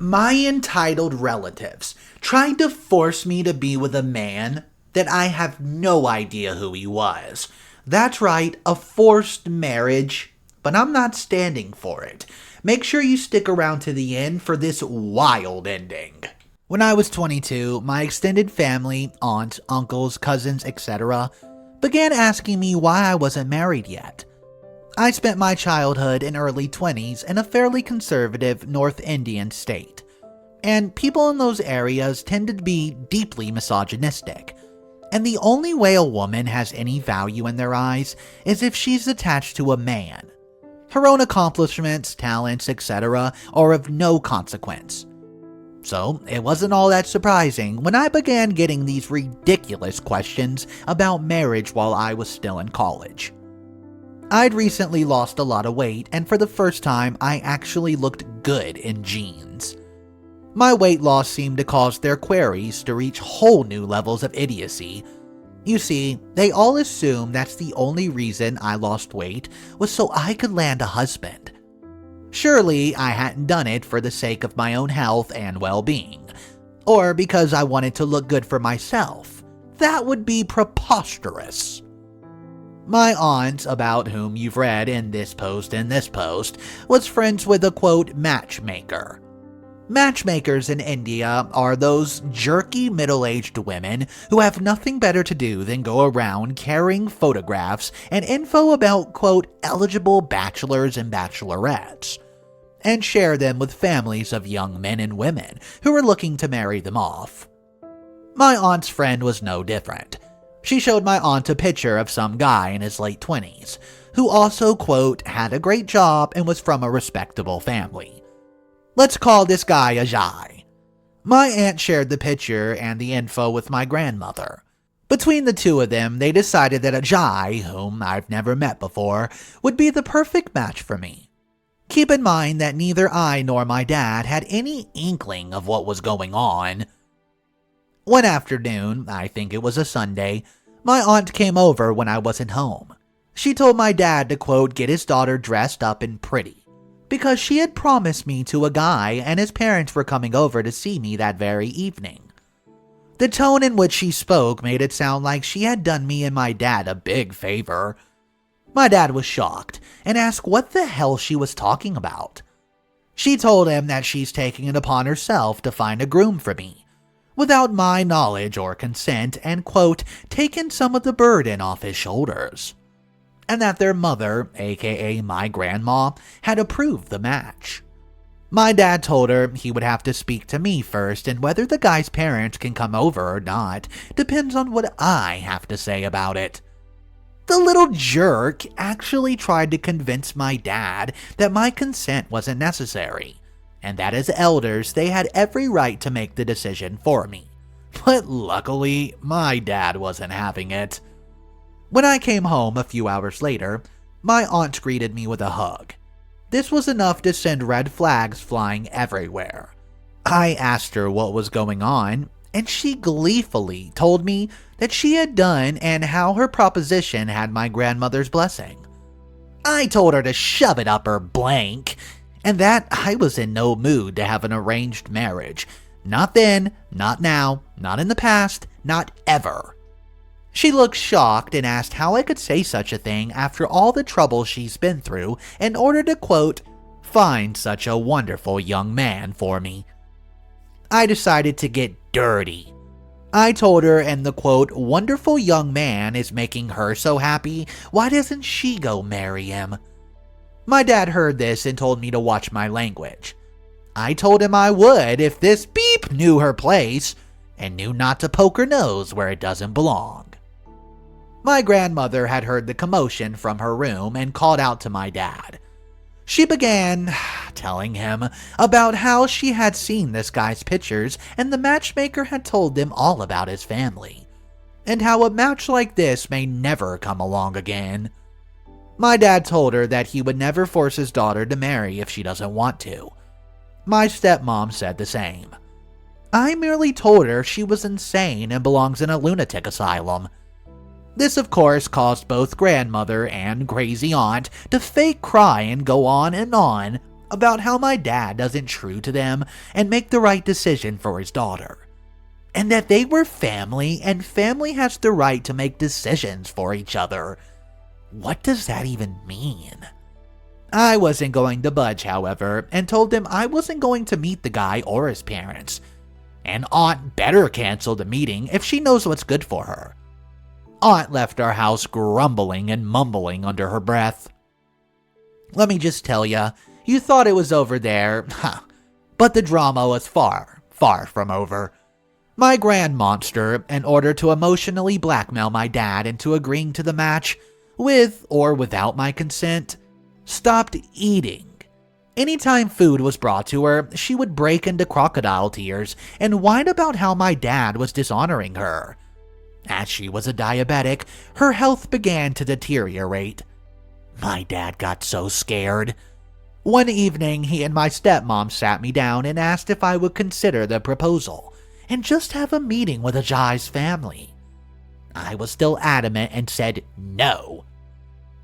My entitled relatives tried to force me to be with a man that I have no idea who he was. That's right, a forced marriage, but I'm not standing for it. Make sure you stick around to the end for this wild ending. When I was 22, my extended family, aunts, uncles, cousins, etc., began asking me why I wasn't married yet. I spent my childhood and early 20s in a fairly conservative North Indian state, and people in those areas tended to be deeply misogynistic, and the only way a woman has any value in their eyes is if she's attached to a man. Her own accomplishments, talents, etc. are of no consequence. So, it wasn't all that surprising when I began getting these ridiculous questions about marriage while I was still in college. I'd recently lost a lot of weight, and for the first time, I actually looked good in jeans. My weight loss seemed to cause their queries to reach whole new levels of idiocy. You see, they all assume that's the only reason I lost weight was so I could land a husband. Surely, I hadn't done it for the sake of my own health and well-being, or because I wanted to look good for myself. That would be preposterous. My aunt, about whom you've read in this post and this post, was friends with a quote matchmaker. Matchmakers in India are those jerky middle-aged women who have nothing better to do than go around carrying photographs and info about quote eligible bachelors and bachelorettes, and share them with families of young men and women who are looking to marry them off. My aunt's friend was no different. She showed my aunt a picture of some guy in his late 20s, who also, quote, had a great job and was from a respectable family. Let's call this guy Ajay. My aunt shared the picture and the info with my grandmother. Between the two of them, they decided that Ajay, whom I've never met before, would be the perfect match for me. Keep in mind that neither I nor my dad had any inkling of what was going on. One afternoon, I think it was a Sunday, my aunt came over when I wasn't home. She told my dad to, quote, get his daughter dressed up and pretty, because she had promised me to a guy and his parents were coming over to see me that very evening. The tone in which she spoke made it sound like she had done me and my dad a big favor. My dad was shocked and asked what the hell she was talking about. She told him that she's taking it upon herself to find a groom for me, without my knowledge or consent, and, quote, taken some of the burden off his shoulders, and that their mother, aka my grandma, had approved the match. My dad told her he would have to speak to me first, and whether the guy's parents can come over or not depends on what I have to say about it. The little jerk actually tried to convince my dad that my consent wasn't necessary, and that as elders they had every right to make the decision for me. But luckily, my dad wasn't having it. When I came home a few hours later, my aunt greeted me with a hug. This was enough to send red flags flying everywhere. I asked her what was going on, and she gleefully told me that she had done and how her proposition had my grandmother's blessing. I told her to shove it up her blank, and that I was in no mood to have an arranged marriage. Not then, not now, not in the past, not ever. She looked shocked and asked how I could say such a thing after all the trouble she's been through in order to, quote, find such a wonderful young man for me. I decided to get dirty. I told her, and the, quote, wonderful young man is making her so happy, why doesn't she go marry him? My dad heard this and told me to watch my language. I told him I would if this beep knew her place and knew not to poke her nose where it doesn't belong. My grandmother had heard the commotion from her room and called out to my dad. She began telling him about how she had seen this guy's pictures and the matchmaker had told them all about his family, and how a match like this may never come along again. My dad told her that he would never force his daughter to marry if she doesn't want to. My stepmom said the same. I merely told her she was insane and belongs in a lunatic asylum. This, of course, caused both grandmother and crazy aunt to fake cry and go on and on about how my dad isn't true to them and make the right decision for his daughter. And that they were family, and family has the right to make decisions for each other. What does that even mean? I wasn't going to budge, however, and told them I wasn't going to meet the guy or his parents. And Aunt better cancel the meeting if she knows what's good for her. Aunt left our house grumbling and mumbling under her breath. Let me just tell ya, you thought it was over there, but the drama was far, far from over. My grand monster, in order to emotionally blackmail my dad into agreeing to the match, with or without my consent, stopped eating. Anytime food was brought to her, she would break into crocodile tears and whine about how my dad was dishonoring her. As she was a diabetic, her health began to deteriorate. My dad got so scared. One evening, he and my stepmom sat me down and asked if I would consider the proposal and just have a meeting with Ajay's family. I was still adamant and said no.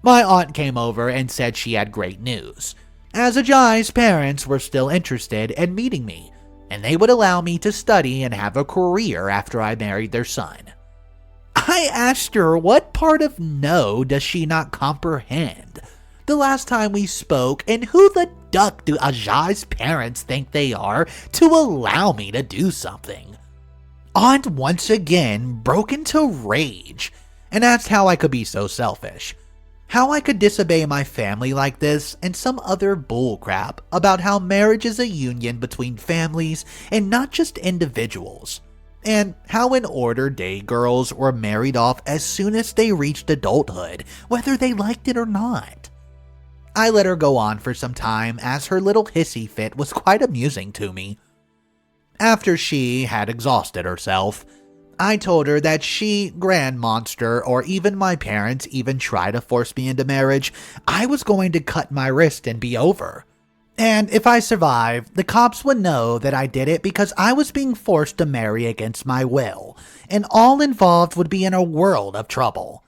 My aunt came over and said she had great news, as Ajay's parents were still interested in meeting me, and they would allow me to study and have a career after I married their son. I asked her what part of no does she not comprehend. The last time we spoke, and who the duck do Ajay's parents think they are to allow me to do something? Aunt once again broke into rage and asked how I could be so selfish. How I could disobey my family like this, and some other bullcrap about how marriage is a union between families and not just individuals. And how in order day girls were married off as soon as they reached adulthood, whether they liked it or not. I let her go on for some time, as her little hissy fit was quite amusing to me. After she had exhausted herself, I told her that she, grand monster, or even my parents even try to force me into marriage, I was going to cut my wrist and be over. And if I survived, the cops would know that I did it because I was being forced to marry against my will, and all involved would be in a world of trouble.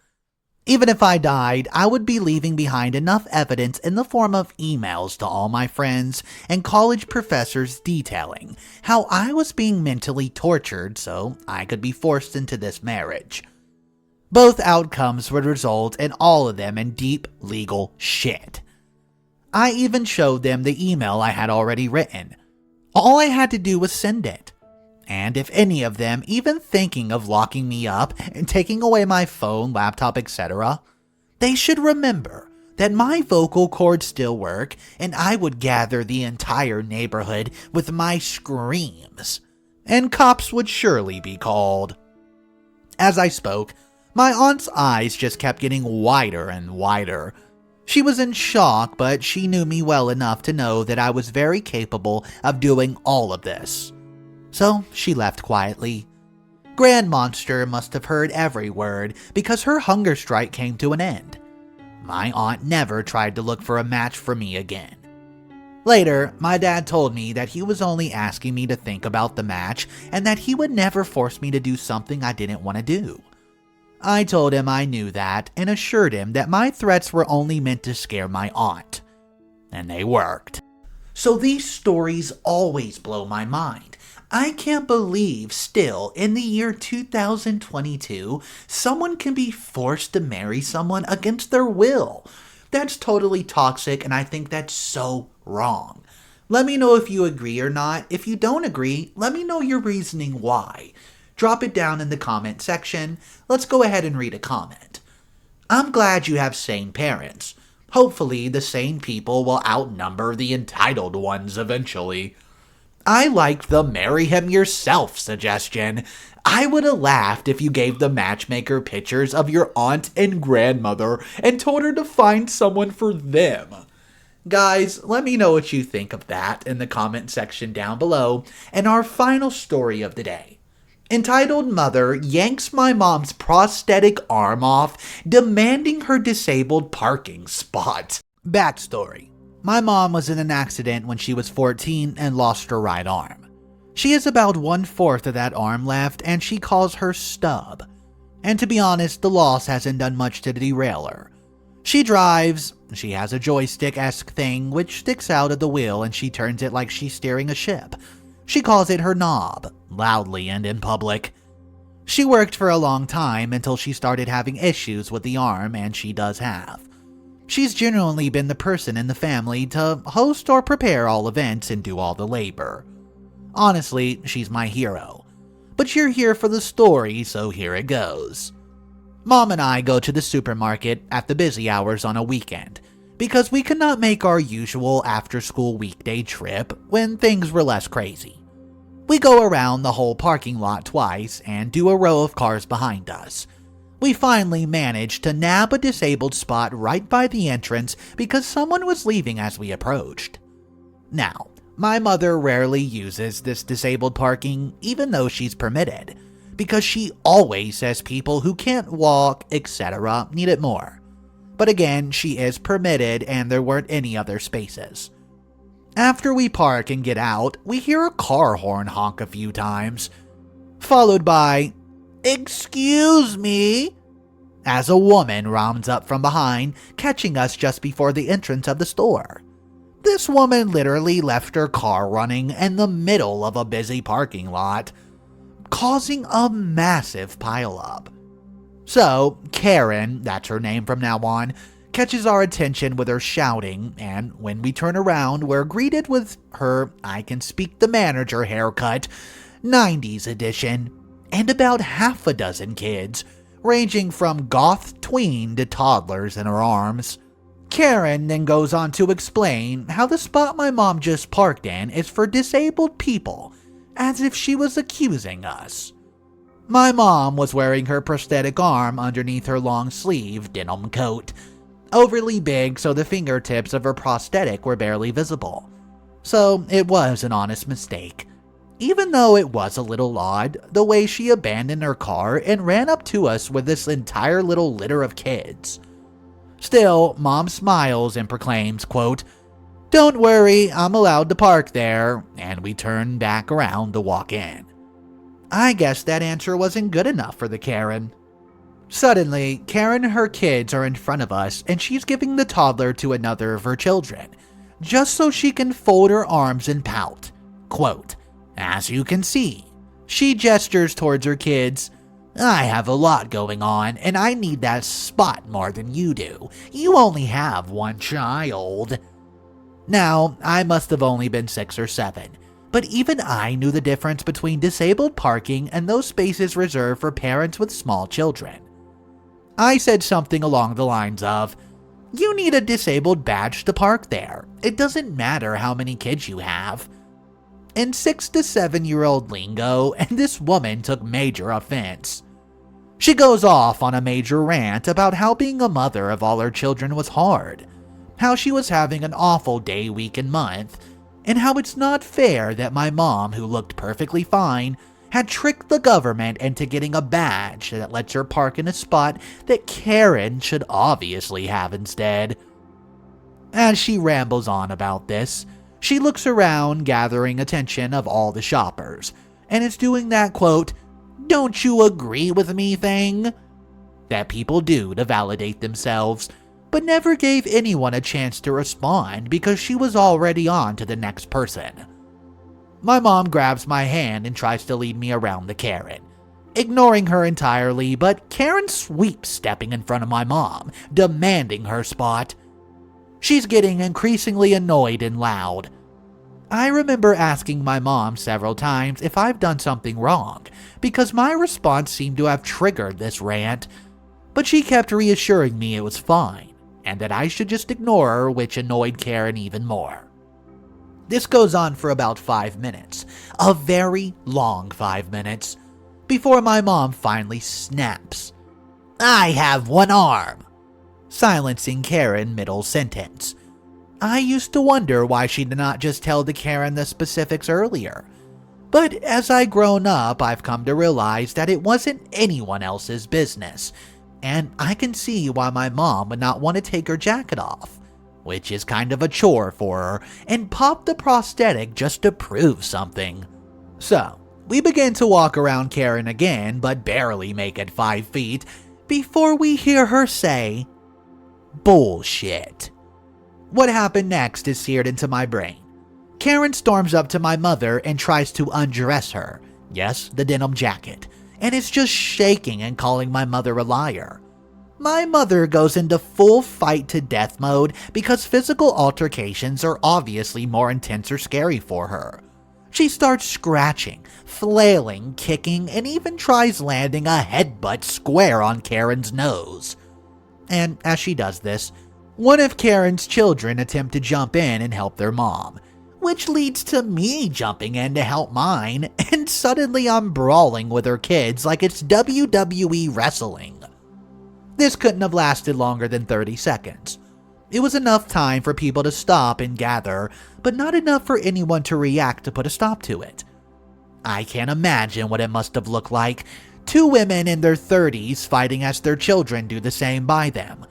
Even if I died, I would be leaving behind enough evidence in the form of emails to all my friends and college professors detailing how I was being mentally tortured so I could be forced into this marriage. Both outcomes would result in all of them in deep legal shit. I even showed them the email I had already written. All I had to do was send it. And if any of them even thinking of locking me up and taking away my phone, laptop, etc., they should remember that my vocal cords still work and I would gather the entire neighborhood with my screams, and cops would surely be called. As I spoke, my aunt's eyes just kept getting wider and wider. She was in shock, but she knew me well enough to know that I was very capable of doing all of this. So she left quietly. Grand Monster must have heard every word because her hunger strike came to an end. My aunt never tried to look for a match for me again. Later, my dad told me that he was only asking me to think about the match and that he would never force me to do something I didn't want to do. I told him I knew that and assured him that my threats were only meant to scare my aunt. And they worked. So these stories always blow my mind. I can't believe still, in the year 2022, someone can be forced to marry someone against their will. That's totally toxic, and I think that's so wrong. Let me know if you agree or not. If you don't agree, let me know your reasoning why. Drop it down in the comment section. Let's go ahead and read a comment. I'm glad you have sane parents. Hopefully, the sane people will outnumber the entitled ones eventually. I like the marry him yourself suggestion. I would have laughed if you gave the matchmaker pictures of your aunt and grandmother and told her to find someone for them. Guys, let me know what you think of that in the comment section down below. And our final story of the day. Entitled Mother Yanks My Mom's Prosthetic Arm Off, Demanding Her Disabled Parking Spot. Backstory. My mom was in an accident when she was 14 and lost her right arm. She has about 1/4 of that arm left and she calls her stub. And to be honest, the loss hasn't done much to derail her. She drives. She has a joystick-esque thing which sticks out of the wheel and she turns it like she's steering a ship. She calls it her knob, loudly and in public. She worked for a long time until she started having issues with the arm, and she does have. She's generally been the person in the family to host or prepare all events and do all the labor. Honestly, she's my hero. But you're here for the story, so here it goes. Mom and I go to the supermarket at the busy hours on a weekend, because we could not make our usual after-school weekday trip when things were less crazy. We go around the whole parking lot twice and do a row of cars behind us. We finally managed to nab a disabled spot right by the entrance because someone was leaving as we approached. Now, my mother rarely uses this disabled parking even though she's permitted, because she always says people who can't walk, etc. need it more. But again, she is permitted and there weren't any other spaces. After we park and get out, we hear a car horn honk a few times, followed by, "Excuse me," as a woman rounds up from behind, catching us just before the entrance of the store. This woman literally left her car running in the middle of a busy parking lot, causing a massive pileup. So, Karen, that's her name from now on, catches our attention with her shouting, and when we turn around, we're greeted with her I Can Speak the Manager haircut, 90s edition, and about half a dozen kids, ranging from goth tween to toddlers in her arms. Karen then goes on to explain how the spot my mom just parked in is for disabled people, as if she was accusing us. My mom was wearing her prosthetic arm underneath her long-sleeve denim coat, overly big so the fingertips of her prosthetic were barely visible. So it was an honest mistake. Even though it was a little odd, the way she abandoned her car and ran up to us with this entire little litter of kids. Still, Mom smiles and proclaims, quote, "Don't worry, I'm allowed to park there," and we turn back around to walk in. I guess that answer wasn't good enough for the Karen. Suddenly, Karen and her kids are in front of us and she's giving the toddler to another of her children, just so she can fold her arms and pout. Quote, "As you can see," she gestures towards her kids, "I have a lot going on and I need that spot more than you do. You only have one child." Now, I must have only been 6 or 7, but even I knew the difference between disabled parking and those spaces reserved for parents with small children. I said something along the lines of, "You need a disabled badge to park there. It doesn't matter how many kids you have." In 6 to 7-year-old lingo, and this woman took major offense. She goes off on a major rant about how being a mother of all her children was hard, how she was having an awful day, week, and month, and how it's not fair that my mom, who looked perfectly fine, had tricked the government into getting a badge that lets her park in a spot that Karen should obviously have instead. As she rambles on about this, she looks around, gathering attention of all the shoppers, and is doing that, quote, "Don't you agree with me" thing that people do to validate themselves, but never gave anyone a chance to respond because she was already on to the next person. My mom grabs my hand and tries to lead me around the Karen, ignoring her entirely, but Karen sweeps stepping in front of my mom, demanding her spot. She's getting increasingly annoyed and loud. I remember asking my mom several times if I've done something wrong, because my response seemed to have triggered this rant, but she kept reassuring me it was fine, and that I should just ignore her, which annoyed Karen even more. This goes on for about 5 minutes, a very long 5 minutes, before my mom finally snaps. "I have one arm," silencing Karen mid-sentence. I used to wonder why she did not just tell the Karen the specifics earlier. But as I've grown up, I've come to realize that it wasn't anyone else's business, and I can see why my mom would not want to take her jacket off, which is kind of a chore for her, and pop the prosthetic just to prove something. So, we begin to walk around Karen again, but barely make it 5 feet, before we hear her say, Bullshit. What happened next is seared into my brain. Karen storms up to my mother and tries to undress her. Yes, the denim jacket. And is just shaking and calling my mother a liar. My mother goes into full fight to death mode because physical altercations are obviously more intense or scary for her. She starts scratching, flailing, kicking, and even tries landing a headbutt square on Karen's nose. And as she does this, one of Karen's children attempt to jump in and help their mom, which leads to me jumping in to help mine, and suddenly I'm brawling with her kids like it's WWE wrestling. This couldn't have lasted longer than 30 seconds. It was enough time for people to stop and gather, but not enough for anyone to react to put a stop to it. I can't imagine what it must have looked like. Two women in their 30s fighting as their children do the same by them.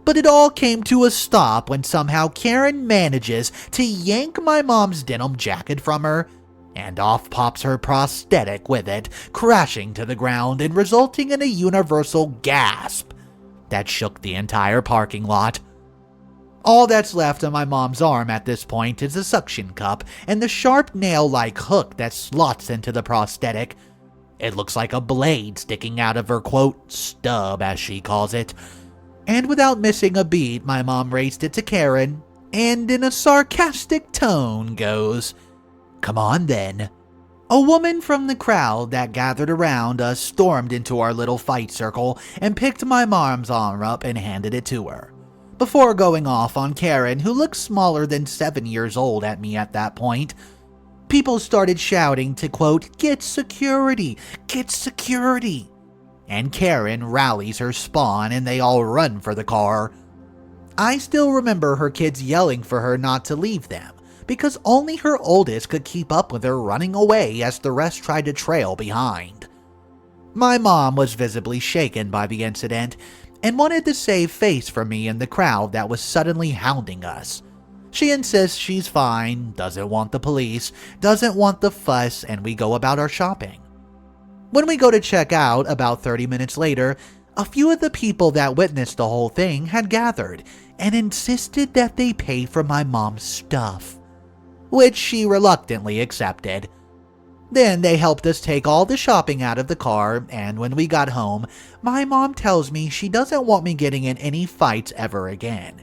But it all came to a stop when somehow Karen manages to yank my mom's denim jacket from her, and off pops her prosthetic with it, crashing to the ground and resulting in a universal gasp that shook the entire parking lot. All that's left on my mom's arm at this point is a suction cup and the sharp nail-like hook that slots into the prosthetic. It looks like a blade sticking out of her, quote, stub as she calls it. And without missing a beat, my mom raised it to Karen, and in a sarcastic tone goes, "Come on then." A woman from the crowd that gathered around us stormed into our little fight circle and picked my mom's arm up and handed it to her, before going off on Karen, who looked smaller than 7 years old at me at that point. People started shouting to, quote, "Get security! Get security!" And Karen rallies her spawn and they all run for the car. I still remember her kids yelling for her not to leave them, because only her oldest could keep up with her running away as the rest tried to trail behind. My mom was visibly shaken by the incident and wanted to save face from me in the crowd that was suddenly hounding us. She insists she's fine, doesn't want the police, doesn't want the fuss, and we go about our shopping. When we go to check out, about 30 minutes later, a few of the people that witnessed the whole thing had gathered and insisted that they pay for my mom's stuff, which she reluctantly accepted. Then they helped us take all the shopping out of the car, and when we got home, my mom tells me she doesn't want me getting in any fights ever again.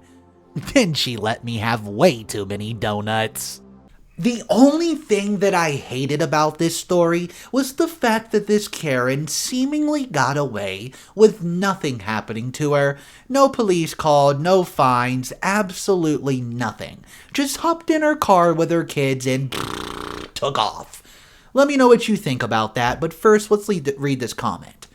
Then she let me have way too many donuts. The only thing that I hated about this story was the fact that this Karen seemingly got away with nothing happening to her. No police called, no fines, absolutely nothing. Just hopped in her car with her kids and took off. Let me know what you think about that, but first let's read this comment.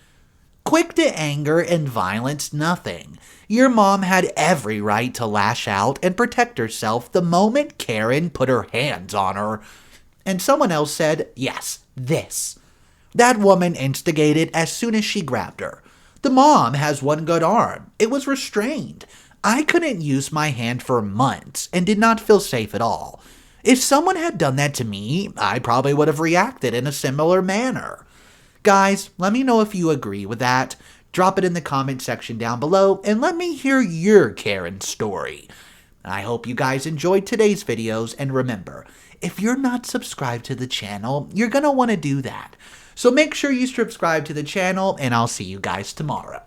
Quick to anger and violence, nothing. Your mom had every right to lash out and protect herself the moment Karen put her hands on her. And someone else said, yes, this. That woman instigated as soon as she grabbed her. The mom has one good arm. It was restrained. I couldn't use my hand for months and did not feel safe at all. If someone had done that to me, I probably would have reacted in a similar manner. Guys, let me know if you agree with that. Drop it in the comment section down below and let me hear your Karen story. I hope you guys enjoyed today's videos, and remember, if you're not subscribed to the channel, you're gonna want to do that. So make sure you subscribe to the channel, and I'll see you guys tomorrow.